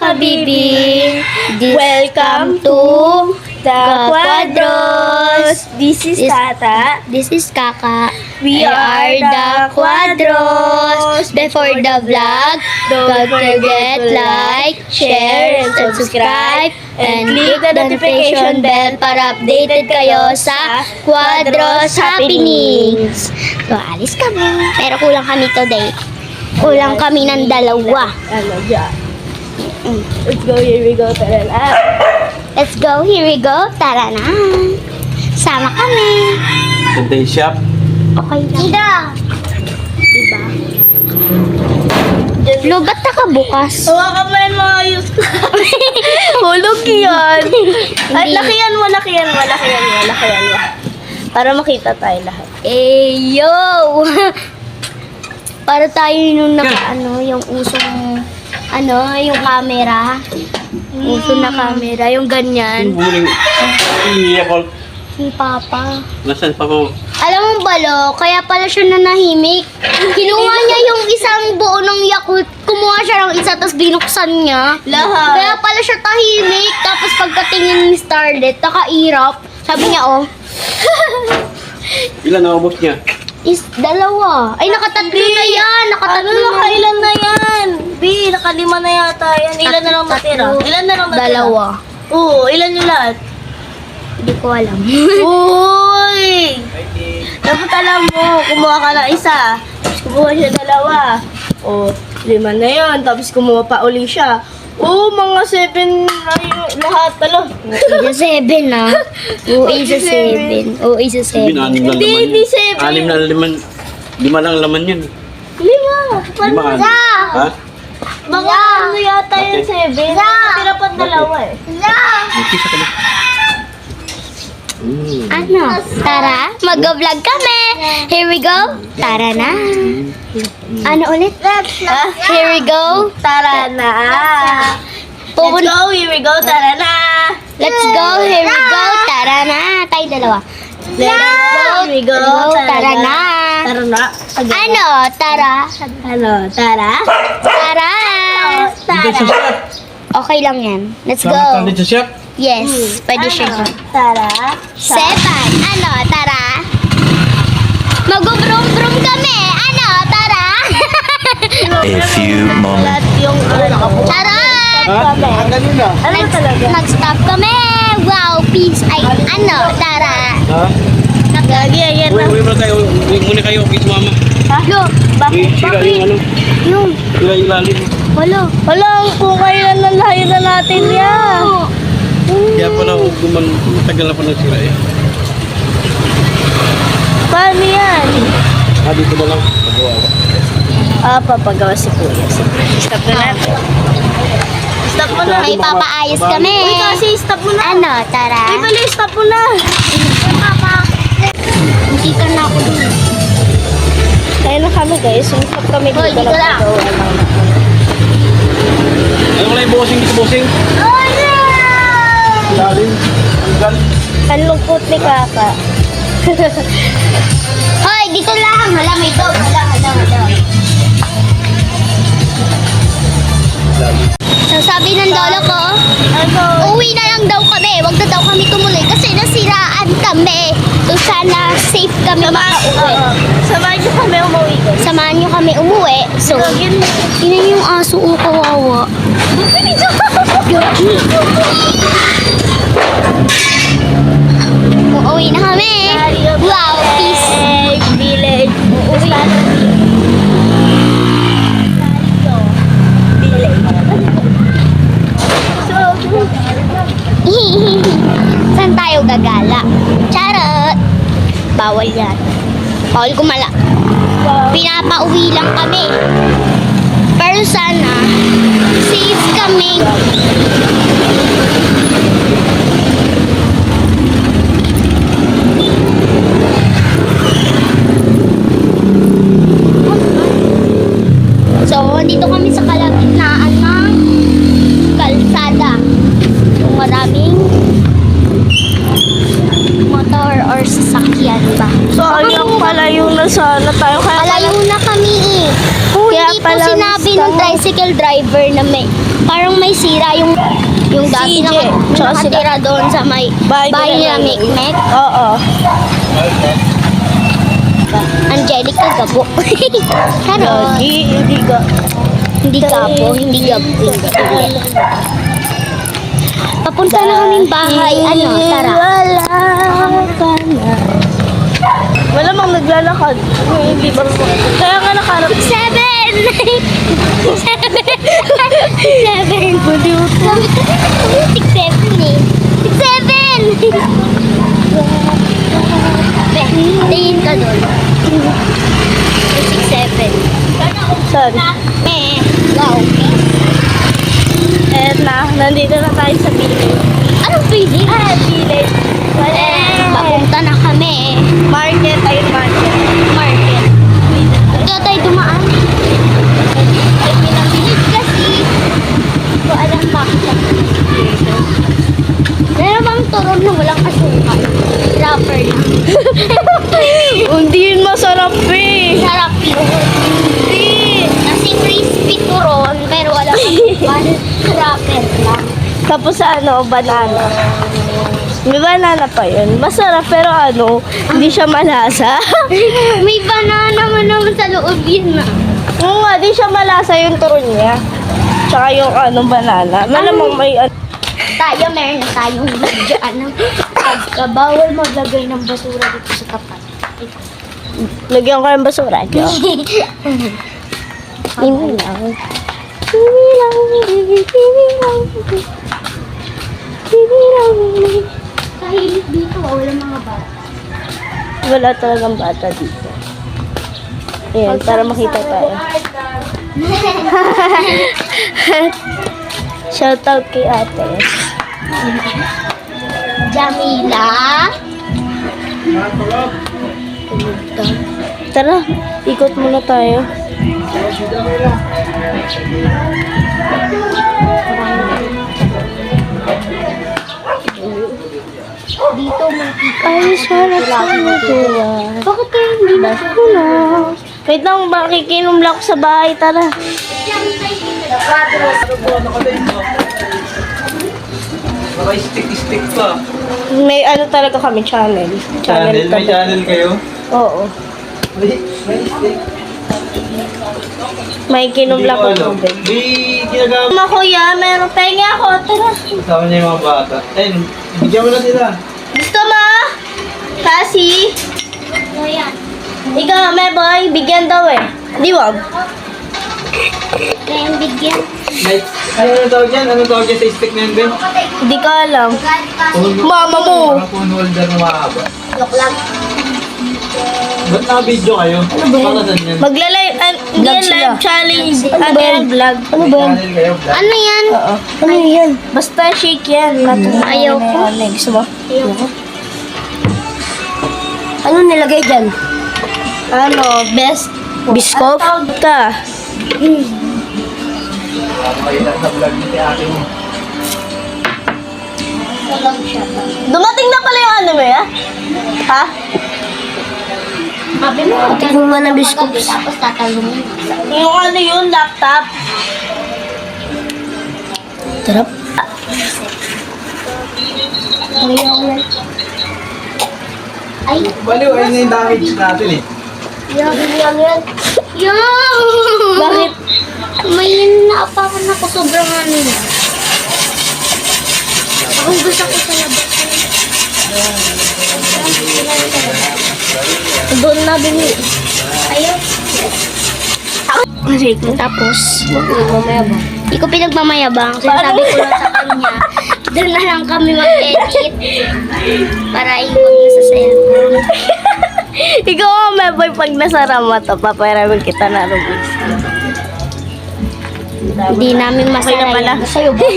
Habibi. Welcome to the Quadros. This is Tata. This is Kaka. We are the Quadros. Before the vlog, don't forget like, share, and subscribe, and click the notification bell para updated kayo sa Quadros Happenings. So, alis kami. Pero kulang kami today. Kulang kami ng dalawa. Ano dyan? Let's go, here we go, tara na. Let's go, here we go. Tara na. Sama kami. Today shop. Okay lang. Hindi. Diba? Lo, ba't nakabukas? Hawakan mo yung mga ayos ko. Hulog yan. Ay, lakihan mo. Para makita tayo lahat. Eh, yo! Para tayo nung yung usong, yung camera. Uso na camera, yung ganyan. Iiyak ko. Si Papa. Nasaan pa mo? Alam mo ba, Lo, kaya pala siya nanahimik. Kinuha niya yung isang buo ng Yakult. Kumuha siya ng isa, tapos binuksan niya. Lahat. Kaya pala siya tahimik. Tapos pagkatingin ni Starlet, nakairap. Sabi niya, oh, Ilan naubos niya? is dalawa. Ay, nakatatlo na yan. Nakatatlo na. Nakailan na yan? B, nakalima na yata yan. Ilan na lang matira? Ilan na lang matira? Dalawa. Oo, ilan yung lahat? Hindi ko alam. Uy! Dapat alam mo, kumuha ka ng isa. Tapos kumuha siya dalawa. O, 5 na yun. Tapos kumuha pa uli siya. Oo, mga 7 na yung lahat. Talo. Isa 7 na. Oo, isa 7. Oo, isa 7. Anim lang Hindi, laman hindi yan. 7. Anim na laman. 5 lang laman yan. 5. Lima, anim. Ha? Mga ano yata yung 7. Tira pa dalawa eh. Magkisa ka na. Ano? Tara, mag-vlog kami. Here we go. Tara na. Ano ulit? Here we go. Tara na. Let's go, here we go, tara na. Let's go. Here we go. Tara na. Tayo dalawa. Here we go, Tara na. Tara na. Ano? Tara. Ano, tara? Tara. Dito sa shop. Okay lang yan. Let's Sama go. ka dito sa shop. Yes, pwede siya. Tara. 7. Ano? Tara. Mag-brum-brum kami. Ano? Tara. A few moments. Lahat yung Tara. Ha? Ganun na. Ano talaga? Mag-stop kami. Wow, peace. Ay, ano? Tara. Ha? Gagi, ayan na. Uwi muna kayo. Uwi muna kayo. Uwi sumama. Lo, Uwi, sira yung ano. yung, Sira yung ilalim. wala. Wala, kung kailan na layo na natin yan. Kaya pala matagal na pa ng sira eh. Paano yan? Dito na lang. Pagawa. Papagawa si Kuya. Stop na natin. Stop mo na. May papaayos kami. Uy, kasi stop mo na. Ano? Tara. Uy, bali, stop mo na. Papa. Hindi ka na ako dun. Kaya na kami guys. Stop kami Hoy, dito lang. Ano wala yung bossing dito bossing? Oh, no! Ilalim. Tanggal. Ang lungkot ni Kaka. Hoy, dito lang. Hala, may dog. Hala. So, sabi ng lolo ko, Ano? uwi na lang daw kami. Huwag na daw kami tumuloy kasi nasiraan kami. So, sana safe kami makauwi. Samahan niyo kami umuwi guys. Samahan nyo kami umuwi. So, Yun. yun yung aso o kawawa. Uuwi na kami. Wow, peace. Village. Uuwi na. Saan tayo gagala? Charot! Bawal yan. Bawal gumala. Pinapauwi lang kami. Pero sana, safe kami. So, dito kami sa kalagitnaan ng kalsada. So, maraming motor or sasakyan ba? So, hanggang pala yung nasa na tayo. Kaya Malayo na kami eh. Kung Kaya po sinabi ng tricycle driver na parang may sira yung dati CJ, tsaka nakatira doon sa may bahay nila Mekmek. Oo. Angelica Gabo. Charot. Hindi ka. Hindi Gabo, hindi Gabo. Hindi. Papunta na kaming bahay. Ano, tara. Wala mang naglalakad. Hindi ba? Kaya nga nakarap. 7! 7! Buduka. 6-7 eh. 6-7! Tingin ka doon. 6-7. Sorry. Wow. Eh nandito na tayo sa village. Anong feeling? Village. Papunta na kami. Market, ayun market. Market. Dito tayo dumaan. Ay, pinabilis kasi. Hindi ko alam bakit. Meron bang turon na walang asukal? Wrapper lang. Hindi yun masarap eh. Sarap yun. Hindi. Kasi crispy turon, pero walang asukal. Wrapper lang. Tapos banana. May banana pa yun. Masarap pero hindi siya malasa. May banana man naman sa loob yun na. Oo nga, di siya malasa yung turon niya. Tsaka yung banana. Malamang may Tayo, meron na tayong video. Bawal maglagay ng basura dito sa tapat. lagyan ko ng basura. Diyo. Ini lang. Tahimik dito, walang mga bata. Wala talagang bata dito. Ayan, para makita tayo. Shoutout kay ate. Jamila. Tara, ikot muna tayo. Dito makikita. Ayos wala tayo. Bakit kayo hindi na? Wait lang, makikinom lang ako sa bahay. Tara. Naka-stick pa. May talaga kami channel. Channel? May channel kayo? Oo. May stick. May kinom lang ako tubig. Di ginagamit. Mama kuya, meron pengi ako. Tara. Kasama niya yung mga bata. Ayun, bigyan mo na sila. Gusto mo? Kasi, Ayan. ikaw, may boy, bigyan daw eh. Di wag. Kaya yung bigyan. May, ano tawag dyan? Ano tawag dyan sa stick na yun, Ben? Hindi ko alam. Phone- Mama mo. Parang phone holder na mahaba. Joke lang. Ba't naka-video kayo? Ano ba yan? Magla-live, hindi yan live challenge. Ano yan, vlog? Ano May channel kayo, vlog? Ano yan? Oo. Ano yan? Basta shake yan. Ayaw ko. Gusto mo? Ayoko. Ano nilagay dyan? Best biscoff ka. Mahirap sa vlog ni ate mo. Dumating na pala yung ya? Ha? Sabi mo, Tingnan mo na biscuits. tapos tatalungin. Yung yun, laptop. Sarap. Ay, Baliw, ayun na yung damage natin eh. yan. Bakit? May naapakan ako sobrang ano. Ang gusto ko sa labas. Doon na bini. Ayaw. Tapos, Mamayabang. hindi ko pinagmamayabang. Sinasabi ko lang sa kanya, doon na lang kami mag-edit para iwan na sa cellphone. Ikaw may boy pag nasara mo to, papayaramin kita na Rubis. Hindi namin Okay masaya na pala. yan. Sa'yo ba?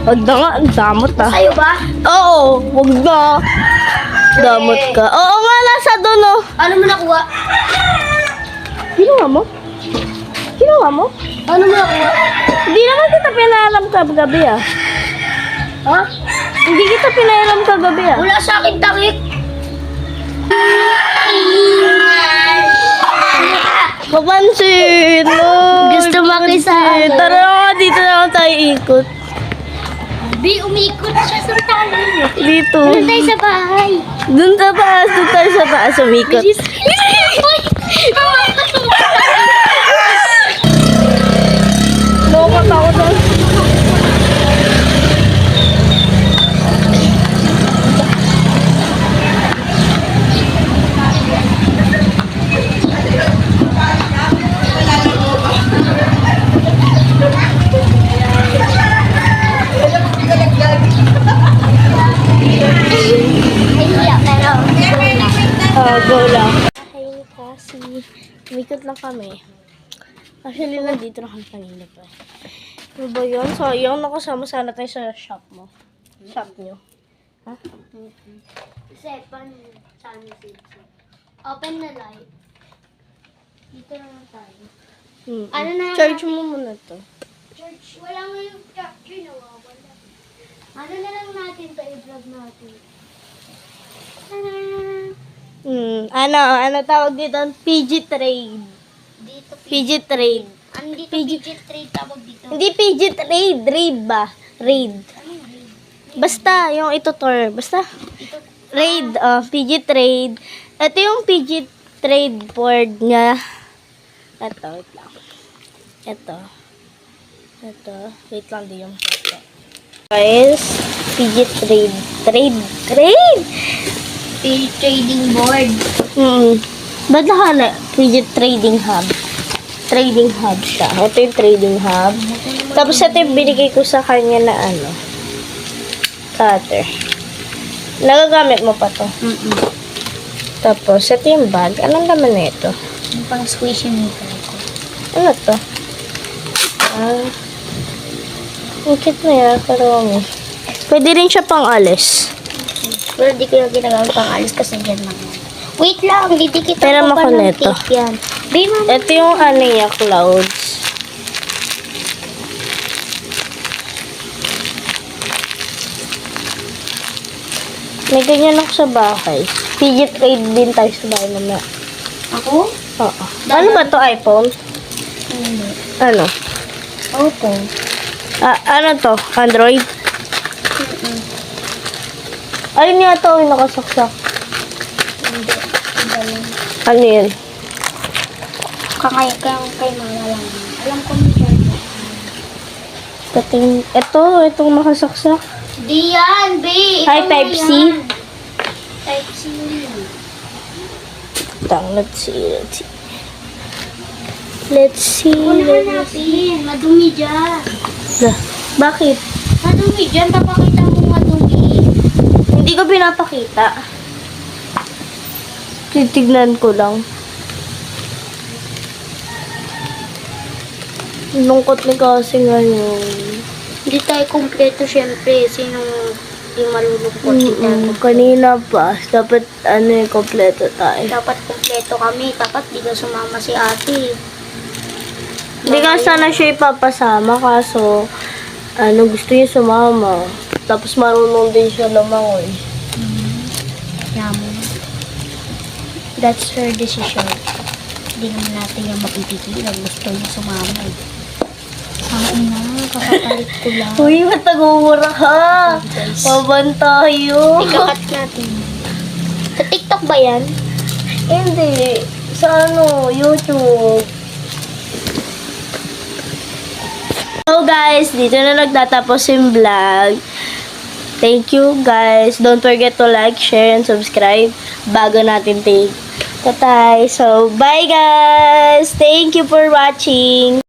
Wag na nga, ang damot ah. Sa'yo ba? Oo, wag na. Damot ka. Oo nga, nasa doon oh. Ano mo nakuha? Ginawa mo? Ginawa mo? Ano mo nakuha? Hindi naman kita pinalam kagabi ah. Ha? Hindi kita pinalam kagabi ah. Wala sa akin takip. Papansin! No! Gusto makisama. Tara, dito na lang tayo ikot. Bi, umikot siya sa talo. Dito. Doon tayo sa bahay. Doon tayo sa taas, umikot. Lokot ako doon. Ay, pero Go lang. Ay, kasi umikot lang kami. Actually, nandito na kami kanina pa. Ano ba yun? So, yung nakasama sana tayo sa shop mo. Shop nyo. Ha? Sepan sunset. Open na light. Dito naman tayo. Ano na lang Charge mo muna to. Church, wala nga yung charger, nawawala. Ano na lang natin to, i-vlog natin. Ano tawag dito? PG Trade. Dito, PG Trade. ano dito, PG trade tawag dito. Hindi PG Trade. Raid ba? Raid. Basta, yung ito tour. Basta. Raid. PG Trade. Ito yung PG Trade board niya. Ito, wait lang. Ito. Wait lang din yung photo. Guys, PG Trade. Trade! PG trading board. Ba't na PG Trading Hub? Trading Hub siya. Ito yung Trading Hub. Tapos ito yung binigay ko sa kanya na cutter. Nagagamit mo pa to. Tapos ito yung bag. Anong laman na ito? Yung pang squishy maker ko. Ano to? Ang cute na yan. Karami. Pwede rin siya pang alis. Pero di ko yung ginagawa pang alis kasi dyan lang. Wait lang, didikit Pero ako pa ng makuneto. tape yan. Babe, mama. Ito yung niya, clouds. May ganyan ako sa bahay. PG Trade din tayo sa bahay na. Ako? Oo. Ano ba to iPhone? Hindi. Ano? Opo. Ano to? Android? Ayun nga to, yung nakasaksak. Hindi. Ano yun? Kay mga lang. Alam ko may charger. Itong nakasaksak. Di yan, babe. Hi, Ito Type C. yan. Type C yan. Let's see. Let's see. Unahan natin. Madumi dyan. Bakit? Madumi dyan. Papakita mo madumi. Hindi ko pinapakita. Titignan ko lang. Lungkot na kasi ngayon. Hindi tayo kumpleto syempre. Sinong yung malulungkot kita. Kanina pa. Dapat kompleto tayo. Dapat kumpleto kami. Dapat di ka sumama si ate. Hindi ka sana siya ipapasama kaso gusto niya sumama. Tapos marunong din siya lumangoy. Yamo. That's her decision. Hindi naman natin yung mapipigilan. Gusto niya sumama eh. Ay na, kakapalit ko lang. Uy, matagumura ka! Paban tayo! Ikakat natin. Sa TikTok ba yan? Hindi. Sa YouTube. So guys, dito na nagtatapos yung vlog. Thank you guys. Don't forget to like, share, and subscribe bago natin take. Tatay. So, bye guys! Thank you for watching!